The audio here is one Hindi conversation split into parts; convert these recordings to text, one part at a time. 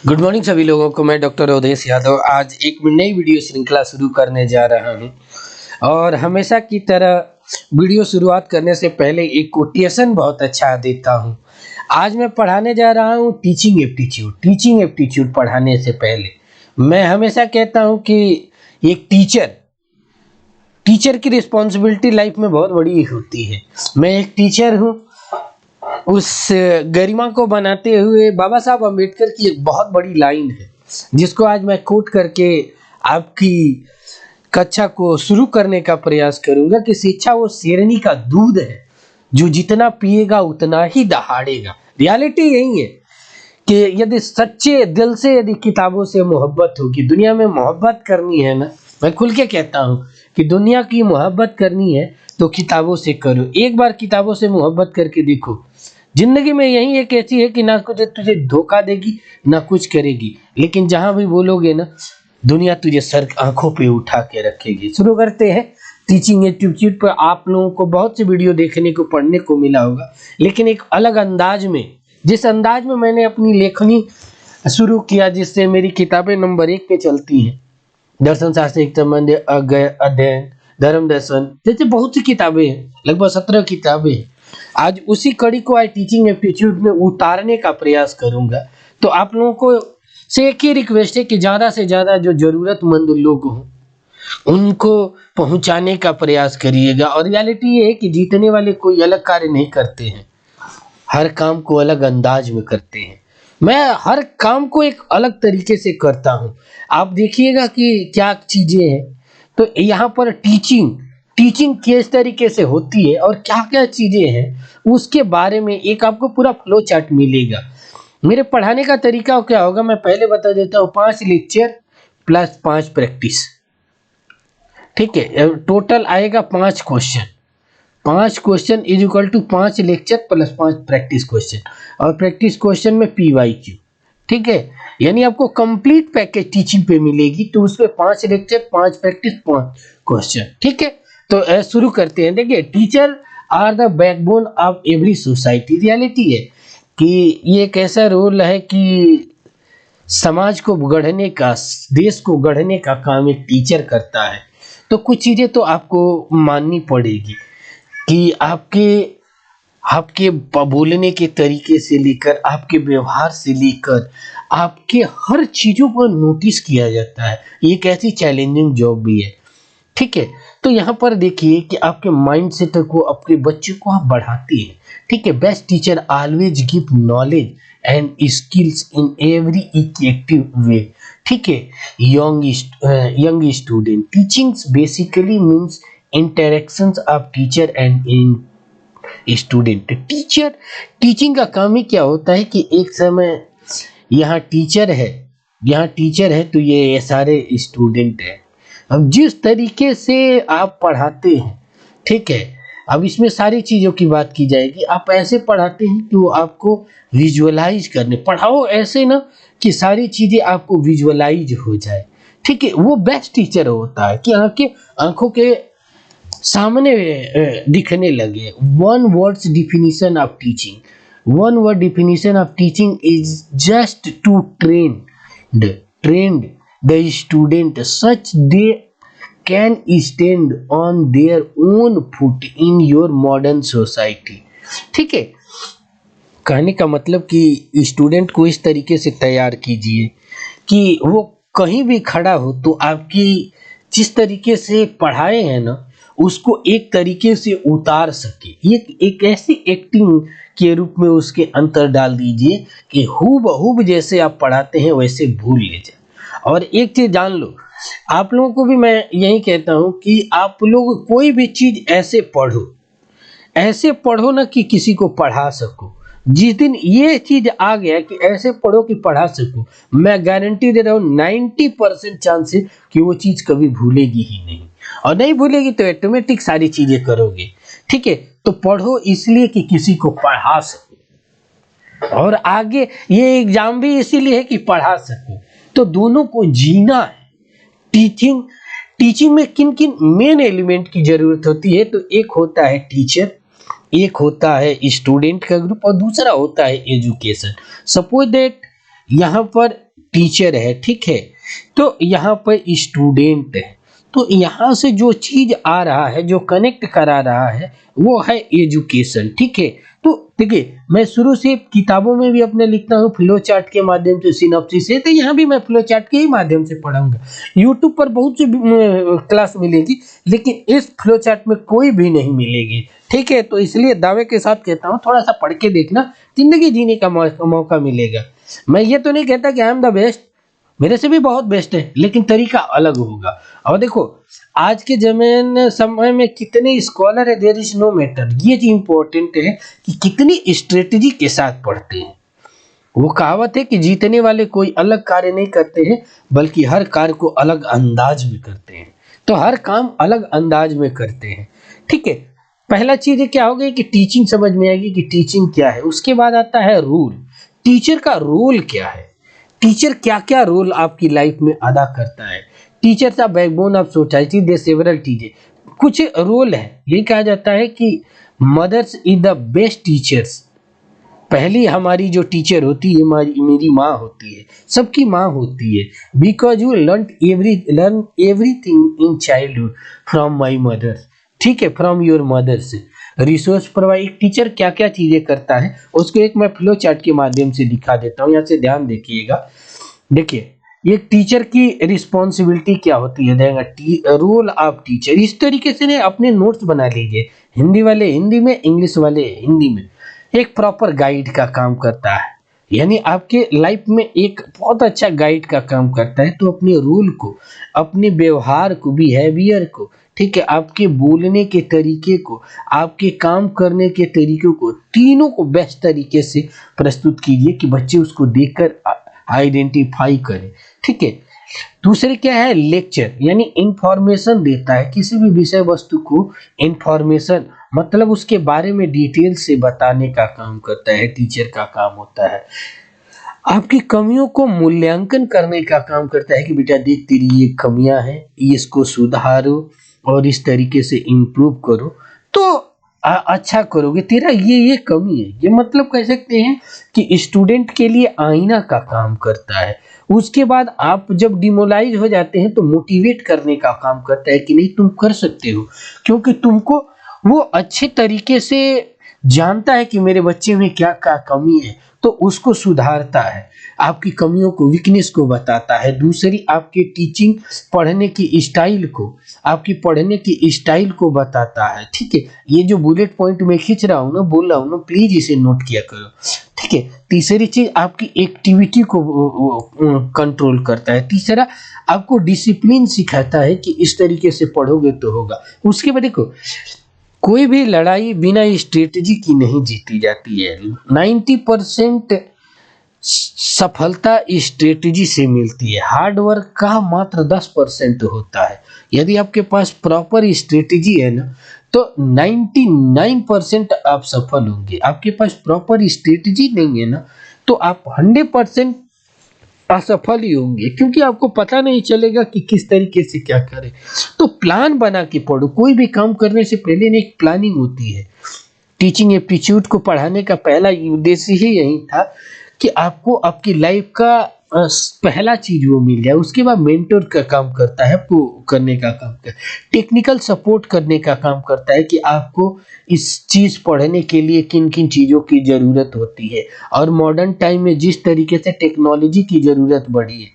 गुड मॉर्निंग सभी लोगों को। मैं डॉक्टर अवधेश यादव आज एक नई वीडियो श्रृंखला शुरू करने जा रहा हूं और हमेशा की तरह वीडियो शुरुआत करने से पहले एक कोटेशन बहुत अच्छा देता हूं। आज मैं पढ़ाने जा रहा हूं टीचिंग एप्टीट्यूड। टीचिंग एप्टीट्यूड पढ़ाने से पहले मैं हमेशा कहता हूं कि एक टीचर की रिस्पॉन्सिबिलिटी लाइफ में बहुत बड़ी होती है। मैं एक टीचर हूँ। उस गरिमा को बनाते हुए बाबा साहब अम्बेडकर की एक बहुत बड़ी लाइन है जिसको आज मैं कोट करके आपकी कक्षा को शुरू करने का प्रयास करूंगा कि शिक्षा वो शेरनी का दूध है जो जितना पिएगा उतना ही दहाड़ेगा। रियलिटी यही है कि यदि सच्चे दिल से यदि किताबों से मोहब्बत होगी, दुनिया में मोहब्बत करनी है ना, मैं खुल के कहता हूँ कि दुनिया की मोहब्बत करनी है तो किताबों से करो। एक बार किताबों से मोहब्बत करके देखो। जिंदगी में यही एक ऐसी है कि ना कुछ तुझे धोखा देगी ना कुछ करेगी, लेकिन जहां भी बोलोगे ना दुनिया तुझे सर आंखों पे उठा के रखेगी। शुरू करते हैं। टीचिंग एप्टीट्यूड पर आप लोगों को बहुत सी वीडियो देखने को पढ़ने को मिला होगा, लेकिन एक अलग अंदाज में, जिस अंदाज में मैंने अपनी लेखनी शुरू किया, जिससे मेरी किताबें नंबर 1 पे चलती हैं। दर्शन शास्त्र संबंध, अध्ययन, धर्म दर्शन जैसे बहुत सी किताबें हैं, लगभग 17 किताबें हैं। आज उसी कड़ी को आज टीचिंग एप्टीट्यूड में उतारने का प्रयास करूंगा। तो आप लोगों को से एक ही रिक्वेस्ट है कि ज़्यादा से ज़्यादा जो ज़रूरतमंद लोग हों उनको पहुंचाने का प्रयास करिएगा। और रियलिटी ये है कि जीतने वाले कोई अलग कार्य नहीं करते हैं, हर काम को अलग अंदाज में करते हैं। मैं हर काम को एक अलग तरीके से करता हूं। आप देखिएगा कि क्या चीज़ें हैं। तो यहाँ पर टीचिंग किस तरीके से होती है और क्या क्या चीज़ें हैं उसके बारे में एक आपको पूरा फ्लो चार्ट मिलेगा। मेरे पढ़ाने का तरीका क्या होगा मैं पहले बता देता हूँ। 5 लेक्चर प्लस 5 प्रैक्टिस, ठीक है। टोटल आएगा 5 question. 5 question is equal to 5 lecture plus 5 practice question, और प्रैक्टिस क्वेश्चन में PYQ, ठीक है। यानी आपको कंप्लीट पैकेज टीचिंग पे मिलेगी। तो उसमें 5 लेक्चर, 5 प्रैक्टिस, 5 क्वेश्चन, ठीक है। तो शुरू करते हैं। देखिए, teacher are the backbone of every society. Reality है कि ये एक ऐसा रोल है कि समाज को गढ़ने का, देश को गढ़ने का काम एक टीचर करता है। तो कुछ चीज़ें तो आपको माननी पड़ेगी कि आपके बोलने के तरीके से लेकर, आपके व्यवहार से लेकर, आपके हर चीज़ों पर नोटिस किया जाता है। ये एक ऐसी चैलेंजिंग जॉब भी है, ठीक है। तो यहाँ पर देखिए कि आपके माइंडसेट को, अपने बच्चे को आप बढ़ाते हैं, ठीक है। Best teacher always give knowledge and skills in every effective way, ठीक है। Young student teachings basically means interactions of teacher and in student. Teaching का काम ही क्या होता है कि एक समय यहाँ टीचर है तो ये सारे स्टूडेंट हैं। अब जिस तरीके से आप पढ़ाते हैं, ठीक है, अब इसमें सारी चीज़ों की बात की जाएगी। आप ऐसे पढ़ाते हैं कि वो आपको विजुअलाइज करने, पढ़ाओ ऐसे ना कि सारी चीज़ें आपको विजुअलाइज हो जाए, ठीक है। वो बेस्ट टीचर होता है कि आंखों के सामने दिखने लगे। One word definition of teaching is just to train the student such they can stand on their own foot in your modern society, ठीक है। कहने का मतलब कि स्टूडेंट को इस तरीके से तैयार कीजिए कि वो कहीं भी खड़ा हो तो आपकी जिस तरीके से पढ़ाए हैं ना उसको एक तरीके से उतार सके। ये एक ऐसी एक्टिंग के रूप में उसके अंतर डाल दीजिए कि हूबहू जैसे आप पढ़ाते हैं वैसे भूल ले जाए। और एक चीज जान लो, आप लोगों को भी मैं यही कहता हूं कि आप लोग कोई भी चीज ऐसे पढ़ो ना कि किसी को पढ़ा सको। जिस दिन ये चीज आ गया कि ऐसे पढ़ो कि पढ़ा सको, मैं गारंटी दे रहा हूँ 90% चांस है कि वो चीज कभी भूलेगी ही नहीं, और नहीं भूलेगी तो ऑटोमेटिक सारी चीजें करोगे, ठीक है। तो पढ़ो इसलिए कि किसी को पढ़ा सको, और आगे ये एग्जाम भी इसीलिए है कि पढ़ा सको। तो दोनों को जीना है। टीचिंग में किन किन मेन एलिमेंट की जरूरत होती है? तो एक होता है टीचर, एक होता है स्टूडेंट का ग्रुप, और दूसरा होता है एजुकेशन। सपोज दैट यहाँ पर टीचर है, ठीक है, तो यहाँ पर स्टूडेंट है। तो यहाँ से जो चीज आ रहा है, जो कनेक्ट करा रहा है, वो है एजुकेशन, ठीक है। तो देखिए, मैं शुरू से किताबों में भी अपने लिखता हूँ फ्लो चार्ट के माध्यम से, सिनॉप्सिस से, तो यहाँ भी मैं फ्लो चार्ट के ही माध्यम से पढ़ाऊंगा। यूट्यूब पर बहुत सी क्लास मिलेगी, लेकिन इस फ्लो चार्ट में कोई भी नहीं मिलेगी, ठीक है। तो इसलिए दावे के साथ कहता हूँ, थोड़ा सा पढ़ के देखना, जिंदगी जीने का मौका मिलेगा। मैं ये तो नहीं कहता कि आई एम द बेस्ट, मेरे से भी बहुत बेस्ट है, लेकिन तरीका अलग होगा। और देखो, आज के समय में कितने स्कॉलर है, देयर इज नो मैटर, ये चीज इंपॉर्टेंट है कि कितनी स्ट्रेटजी के साथ पढ़ते हैं। वो कहावत है कि जीतने वाले कोई अलग कार्य नहीं करते हैं, बल्कि हर कार्य को अलग अंदाज में करते हैं। तो हर काम अलग अंदाज में करते हैं, ठीक है। पहला चीज क्या हो गई कि टीचिंग समझ में आएगी कि टीचिंग क्या है। उसके बाद आता है रूल, टीचर का रोल क्या है, टीचर क्या क्या रोल आपकी लाइफ में अदा करता है। Teachers are backbone of society, they several चीजें, कुछ रोल है। ये कहा जाता है कि mothers is the best teachers. पहली हमारी जो टीचर होती है, मेरी माँ होती है, सबकी माँ होती है। Because you learn everything in childhood from my mother, ठीक है, फ्रॉम योर मदर से। रिसोर्स प्रोवाइड, टीचर क्या क्या चीजें करता है उसको एक मैं फ्लो चार्ट के माध्यम से दिखा देता हूँ, यहाँ से ध्यान देखिएगा। देखिए, एक टीचर की रिस्पॉन्सिबिलिटी क्या होती है, रोल ऑफ टीचर। इस तरीके से अपने नोट्स बना लीजिए, हिंदी वाले हिंदी में, इंग्लिश वाले हिंदी में। एक प्रॉपर गाइड का काम करता है, यानी आपके लाइफ में एक बहुत अच्छा गाइड का काम करता है। तो अपने रूल को, अपने व्यवहार को, बिहेवियर को, ठीक है, आपके बोलने के तरीके को, आपके काम करने के तरीकों को, तीनों को बेस्ट तरीके से प्रस्तुत कीजिए कि बच्चे उसको देखकर आइडेंटिफाई करें, ठीक है। दूसरे क्या है, लेक्चर, यानी इंफॉर्मेशन देता है, किसी भी विषय वस्तु को इंफॉर्मेशन मतलब उसके बारे में डिटेल से बताने का काम करता है, टीचर का काम होता है। आपकी कमियों को मूल्यांकन करने का काम करता है कि बेटा देख, तेरी ये कमियां हैं, इसको सुधारो और इस तरीके से इम्प्रूव करो तो अच्छा करोगे। तेरा ये कमी है, ये मतलब कह सकते हैं कि स्टूडेंट के लिए आईना का काम करता है। उसके बाद आप जब डिमोलाइज हो जाते हैं तो मोटिवेट करने का काम करता है कि नहीं, तुम कर सकते हो, क्योंकि तुमको वो अच्छे तरीके से जानता है कि मेरे बच्चे में क्या क्या कमी है, तो उसको सुधारता है, आपकी कमियों को, वीकनेस को बताता है। दूसरी, आपकी टीचिंग, पढ़ने की स्टाइल को, आपकी पढ़ने की स्टाइल को बताता है, ठीक है। ये जो बुलेट पॉइंट में खींच रहा हूँ ना, बोल रहा हूँ ना, प्लीज इसे नोट किया करो, ठीक है। तीसरी चीज, आपकी एक्टिविटी को कंट्रोल करता है। तीसरा, आपको डिसिप्लिन सिखाता है कि इस तरीके से पढ़ोगे तो होगा। उसके बाद देखो, कोई भी लड़ाई बिना स्ट्रेटजी की नहीं जीती जाती है। 90% सफलता स्ट्रेटजी से मिलती है, हार्ड वर्क का मात्र 10% होता है। यदि आपके पास प्रॉपर स्ट्रेटजी है ना, तो 99% आप सफल होंगे। आपके पास प्रॉपर स्ट्रेटजी नहीं है ना, तो आप 100% असफल ही होंगे, क्योंकि आपको पता नहीं चलेगा कि किस तरीके से क्या करें। तो प्लान बना के पढ़ो, कोई भी काम करने से पहले एक प्लानिंग होती है। टीचिंग एप्टीट्यूड को पढ़ाने का पहला उद्देश्य ही यही था कि आपको आपकी लाइफ का पहला चीज वो मिल जाए। उसके बाद मेंटर का काम करता है, आपको करने का काम करता है। टेक्निकल सपोर्ट करने का काम करता है कि आपको इस चीज पढ़ने के लिए किन किन चीजों की जरूरत होती है। और मॉडर्न टाइम में जिस तरीके से टेक्नोलॉजी की जरूरत बढ़ी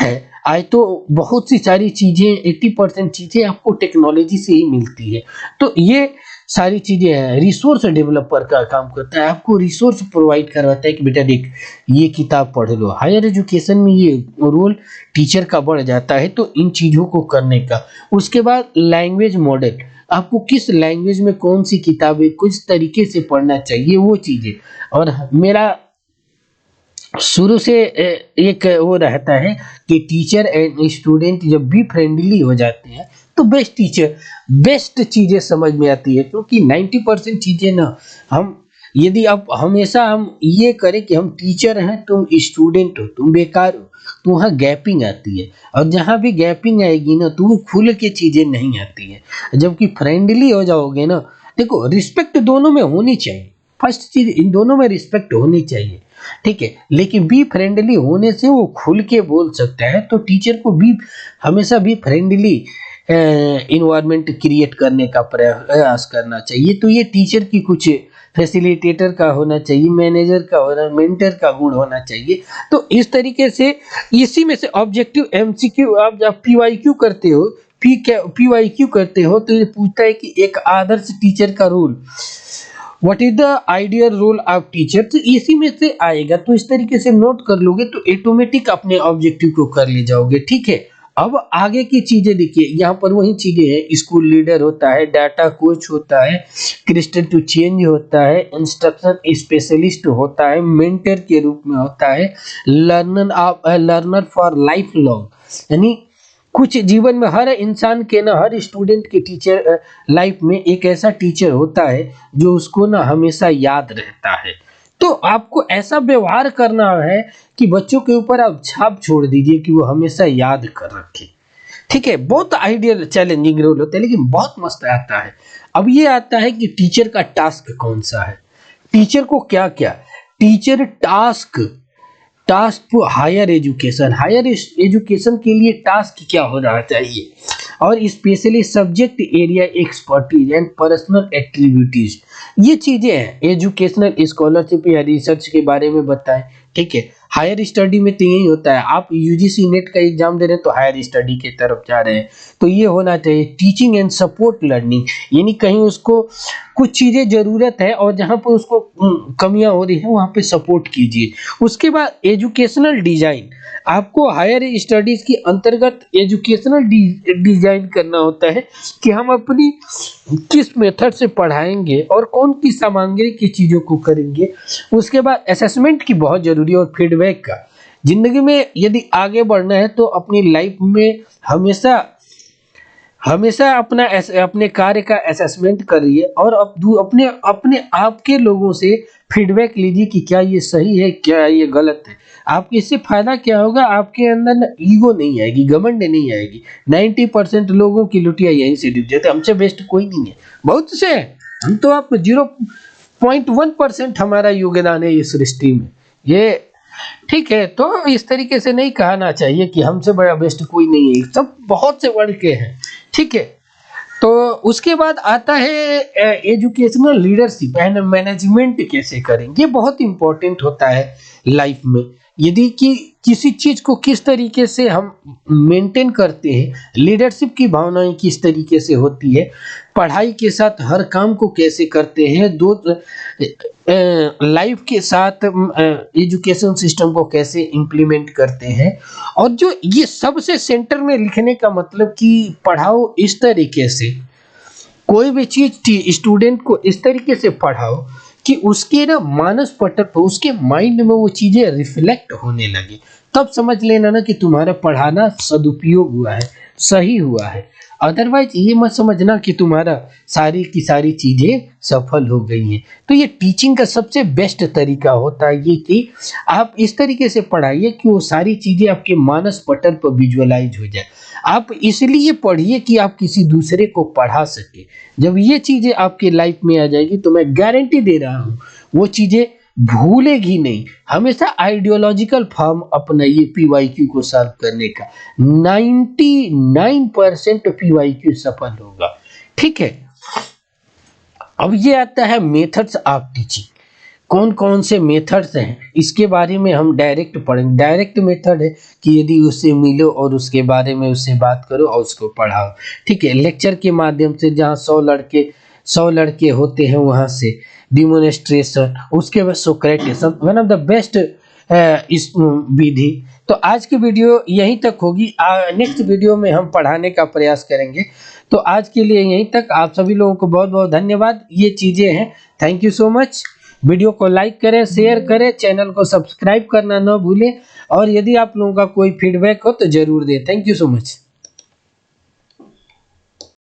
है, आज तो बहुत सी सारी चीजें, 80% चीजें आपको टेक्नोलॉजी से ही मिलती है। तो ये सारी चीजें हैं। रिसोर्स डेवलपर का काम करता है, आपको रिसोर्स प्रोवाइड करवाता है कि बेटा देख, ये किताब पढ़ लो। हायर एजुकेशन में ये रोल टीचर का बढ़ जाता है, तो इन चीजों को करने का। उसके बाद लैंग्वेज मॉडल, आपको किस लैंग्वेज में कौन सी किताबें किस तरीके से पढ़ना चाहिए, वो चीजें। और मेरा शुरू से एक वो रहता है कि टीचर एंड स्टूडेंट जब भी फ्रेंडली हो जाते हैं तो बेस्ट चीजें समझ में आती है। क्योंकि 90% चीजें ना, हम यदि आप हमेशा हम ये करें कि हम टीचर हैं, तुम स्टूडेंट हो, तुम बेकार हो, तो वहाँ गैपिंग आती है। और जहाँ भी गैपिंग आएगी ना, तो वो खुल के चीजें नहीं आती है। जबकि फ्रेंडली हो जाओगे ना, देखो, रिस्पेक्ट दोनों में होनी चाहिए। फर्स्ट चीज, इन दोनों में रिस्पेक्ट होनी चाहिए। ठीक है, लेकिन बी फ्रेंडली होने से वो खुल के बोल सकता है। तो टीचर को भी हमेशा भी फ्रेंडली इन्वायरमेंट क्रिएट करने का प्रयास करना चाहिए। तो ये टीचर की कुछ फैसिलिटेटर का होना चाहिए, मैनेजर का होना, मेंटर का गुण होना चाहिए। तो इस तरीके से इसी में से ऑब्जेक्टिव एमसीक्यू आप जब पीवाईक्यू करते हो, पीवाईक्यू करते हो तो ये पूछता है कि एक आदर्श टीचर का role, what is the ideal role of teacher, तो इसी में से आएगा। तो इस तरीके से नोट कर लोगे तो ऑटोमेटिक अपने ऑब्जेक्टिव को कर ले जाओगे। ठीक है, अब आगे की चीजें देखिए, यहाँ पर वही चीजें हैं, स्कूल लीडर होता है, डाटा कोच होता है, क्रिस्टल टू चेंज होता है, इंस्ट्रक्शन स्पेशलिस्ट होता है, मेंटर के रूप में होता है, लर्नर फॉर लाइफ लॉन्ग, यानी कुछ जीवन में हर इंसान के ना, हर स्टूडेंट के टीचर लाइफ में एक ऐसा टीचर होता है जो उसको ना हमेशा याद रहता है। तो आपको ऐसा व्यवहार करना है कि बच्चों के ऊपर आप छाप छोड़ दीजिए कि वो हमेशा याद कर रखे। ठीक है, बहुत आइडियल चैलेंजिंग रोल होता है लेकिन बहुत मस्त आता है। अब ये आता है कि टीचर का टास्क कौन सा है, टीचर को क्या क्या, टीचर टास्क हायर एजुकेशन के लिए टास्क क्या होना चाहिए, और specially subject area expertise and personal activities, ये चीजें हैं। एजुकेशनल स्कॉलरशिप या रिसर्च के बारे में बताएं। ठीक है, हायर स्टडी में तो यही होता है, आप यूजीसी नेट का एग्जाम दे रहे हैं तो हायर स्टडी की तरफ जा रहे हैं, तो ये होना चाहिए। टीचिंग एंड सपोर्ट लर्निंग, यानी कहीं उसको कुछ चीजें जरूरत है और जहां पर उसको कमियां हो रही है वहां पे सपोर्ट कीजिए। उसके बाद एजुकेशनल डिजाइन, आपको हायर स्टडीज के अंतर्गत एजुकेशनल डिजाइन करना होता है कि हम अपनी किस मेथड से पढ़ाएंगे और कौन की सामग्री की चीजों को करेंगे। उसके बाद असेसमेंट की बहुत जरूरी है और फीडबैक का। जिंदगी में यदि आगे बढ़ना है तो अपनी लाइफ में हमेशा अपने कार्य का असेसमेंट करिए और अपने आप के लोगों से फीडबैक लीजिए कि क्या ये सही है, क्या ये गलत है। आपके इससे फायदा क्या होगा, आपके अंदर ना ईगो नहीं आएगी, घमंड नहीं आएगी। 90% लोगों की लुटिया यहीं से डूब जाते, हमसे बेस्ट कोई नहीं है, बहुत से हैं, हम तो आप 0.1% हमारा योगदान है इस सृष्टि में, ये ठीक है। तो इस तरीके से नहीं कहना चाहिए कि हमसे बड़ा बेस्ट कोई नहीं है, सब बहुत से बढ़ के हैं। ठीक है, तो उसके बाद आता है एजुकेशनल लीडरशिप एंड मैनेजमेंट कैसे करेंगे, ये बहुत इंपॉर्टेंट होता है लाइफ में। यदि कि किसी चीज को किस तरीके से हम मेंटेन करते हैं, लीडरशिप की भावनाएं किस तरीके से होती है, पढ़ाई के साथ हर काम को कैसे करते हैं, दो लाइफ के साथ एजुकेशन सिस्टम को कैसे इम्प्लीमेंट करते हैं, और जो ये सबसे सेंटर में लिखने का मतलब कि पढ़ाओ इस तरीके से, कोई भी चीज स्टूडेंट को इस तरीके से पढ़ाओ कि उसके ना मानस पटल पर, उसके माइंड में वो चीजें रिफ्लेक्ट होने लगे, तब समझ लेना ना कि तुम्हारा पढ़ाना सदुपयोग हुआ है, सही हुआ है। अदरवाइज ये मत समझना कि तुम्हारा सारी की सारी चीजें सफल हो गई हैं। तो ये टीचिंग का सबसे बेस्ट तरीका होता है ये कि आप इस तरीके से पढ़ाइए कि वो सारी चीजें आपके मानस पटल पर विजुअलाइज हो जाए। आप इसलिए पढ़िए कि आप किसी दूसरे को पढ़ा सके। जब ये चीजें आपके लाइफ में आ जाएगी तो मैं गारंटी दे रहा हूँ वो चीजें भूलेगी नहीं। हमेशा आइडियोलॉजिकल फॉर्म अपनाइए पीवाईक्यू को सॉल्व करने का, 99% पीवाईक्यू सफल होगा। ठीक है, अब ये आता है मेथड्स ऑफ टीचिंग। कौन कौन से मेथड्स हैं इसके बारे में हम डायरेक्ट पढ़ेंगे। डायरेक्ट मेथड है कि यदि उससे मिलो और उसके बारे में उससे बात करो और उसको पढ़ाओ। ठीक है, लेक्चर के माध्यम से, जहाँ 100 लड़के होते हैं वहां से डिमोन्स्ट्रेशन, उसके बाद Socrates, one of the best इस विधि। तो आज की वीडियो यहीं तक होगी, नेक्स्ट वीडियो में हम पढ़ाने का प्रयास करेंगे। तो आज के लिए यहीं तक, आप सभी लोगों को बहुत बहुत धन्यवाद। ये चीजें हैं, thank you so much. Video को लाइक करें, शेयर करें, चैनल को सब्सक्राइब करना ना भूलें, और यदि आप लोगों का कोई फीडबैक हो तो जरूर दें। Thank you so much.